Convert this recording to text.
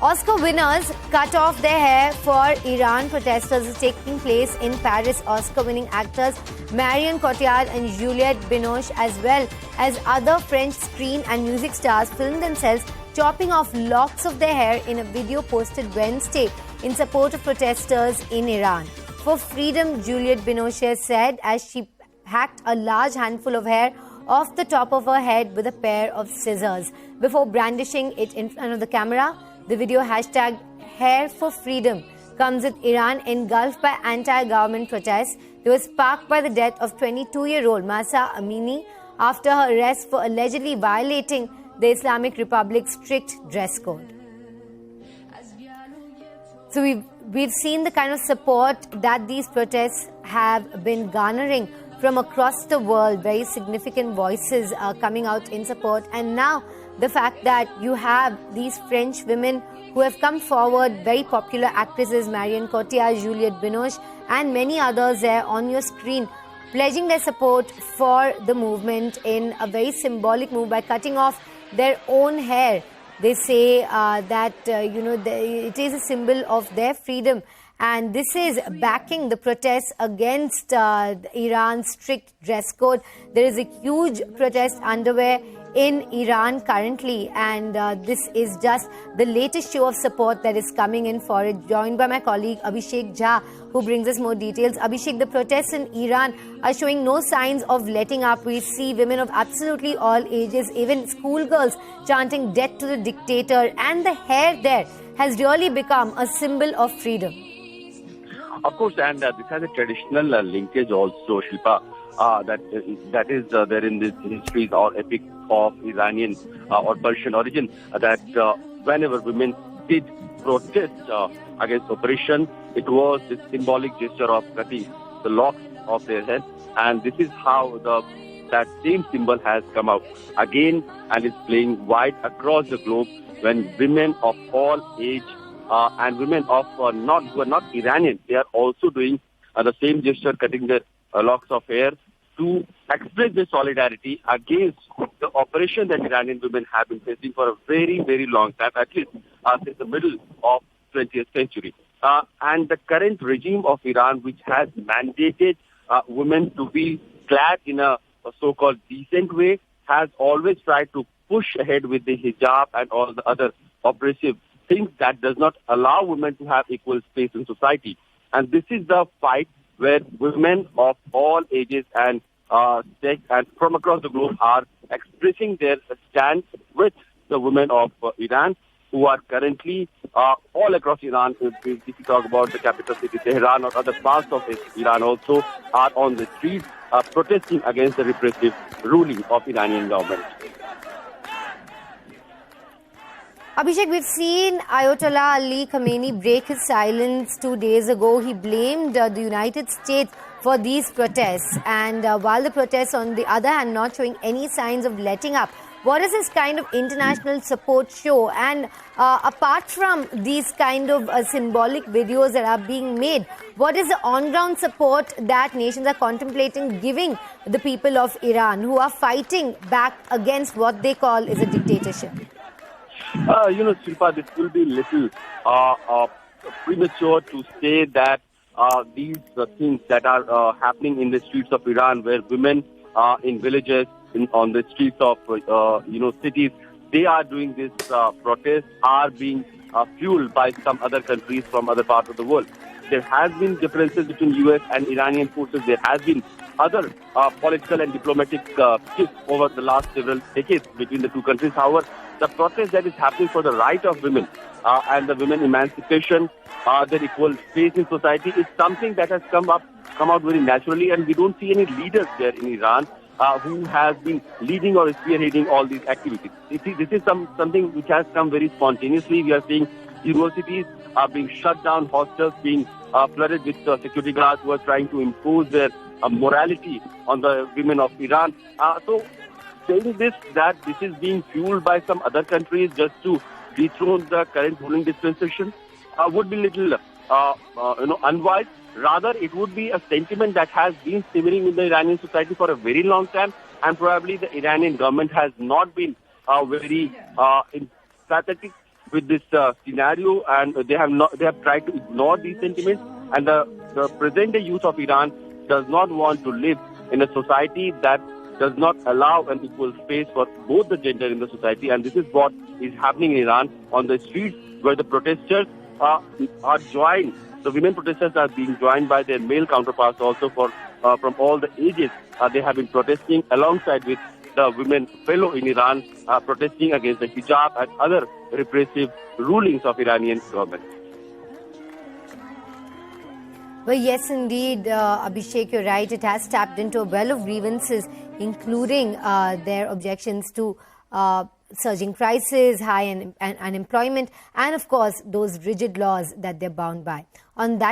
Oscar winners cut off their hair for Iran protesters is taking place in Paris. Oscar-winning actors Marion Cotillard and Juliette Binoche, as well as other French screen and music stars, filmed themselves chopping off locks of their hair in a video posted Wednesday in support of protesters in Iran. For freedom, Juliette Binoche said as she hacked a large handful of hair off the top of her head with a pair of scissors before brandishing it in front of the camera. The video hashtag Hair for Freedom comes with Iran engulfed by anti-government protests. It was sparked by the death of 22-year-old Mahsa Amini after her arrest for allegedly violating the Islamic Republic's strict dress code. So we've seen the kind of support that these protests have been garnering from across the world. Very significant voices are coming out in support. And now the fact that you have these French women who have come forward, very popular actresses, Marion Cotillard, Juliette Binoche, and many others there on your screen, pledging their support for the movement in a very symbolic move by cutting off their own hair. They say that, it is a symbol of their freedom. And this is backing the protests against Iran's strict dress code. There is a huge protest underway in Iran currently, and this is just the latest show of support that is coming in for it. Joined by my colleague Abhishek Jha, who brings us more details. Abhishek, the protests in Iran are showing no signs of letting up. We see women of absolutely all ages, even schoolgirls, chanting death to the dictator, and the hair there has really become a symbol of freedom. Of course, and this has a traditional linkage also, Shilpa, that is there in the histories or epic of Iranian or Persian origin, that whenever women did protest against oppression, it was this symbolic gesture of cutting the locks of their head, and this is how that same symbol has come out again and is playing wide across the globe when women of all age and women of who are not Iranian, they are also doing the same gesture, cutting their locks of hair to express their solidarity against the oppression that Iranian women have been facing for a very, very long time, at least since the middle of 20th century. And the current regime of Iran, which has mandated women to be clad in a so-called decent way, has always tried to push ahead with the hijab and all the other oppressive things that does not allow women to have equal space in society. And this is the fight where women of all ages and sects and from across the globe are expressing their stand with the women of Iran, who are currently all across Iran. If you talk about the capital city, Tehran, or other parts of Iran also are on the streets protesting against the repressive ruling of Iranian government. Abhishek, we've seen Ayatollah Ali Khamenei break his silence 2 days ago. He blamed the United States for these protests. And while the protests, on the other hand, not showing any signs of letting up, what does this kind of international support show? And apart from these kind of symbolic videos that are being made, what is the on-ground support that nations are contemplating giving the people of Iran who are fighting back against what they call is a dictatorship? Shilpa, this will be little premature to say that these things that are happening in the streets of Iran, where women in villages, on the streets of cities, they are doing this protest, are being fueled by some other countries from other parts of the world. There has been differences between US and Iranian forces. There has been other political and diplomatic shifts over the last several decades between the two countries. However, the protest that is happening for the right of women and the women emancipation, their equal space in society, is something that has come out very naturally, and we don't see any leaders there in Iran who has been leading or spearheading all these activities. This is something which has come very spontaneously. We are seeing universities are being shut down, hostels being flooded with security guards who are trying to impose their morality on the women of Iran. So saying that this is being fueled by some other countries just to dethrone the current ruling dispensation would be little unwise. Rather, it would be a sentiment that has been simmering in the Iranian society for a very long time, and probably the Iranian government has not been very empathetic with this scenario, and they have tried to ignore these sentiments. And the present-day youth of Iran does not want to live in a society that does not allow an equal space for both the gender in the society. And this is what is happening in Iran on the streets, where the protesters are joined. The women protesters are being joined by their male counterparts also from all the ages. They have been protesting alongside with the women fellow in Iran, protesting against the hijab and other repressive rulings of Iranian government. Well, yes, indeed, Abhishek, you're right. It has tapped into a well of grievances, including their objections to surging prices, high unemployment, and of course, those rigid laws that they're bound by. On that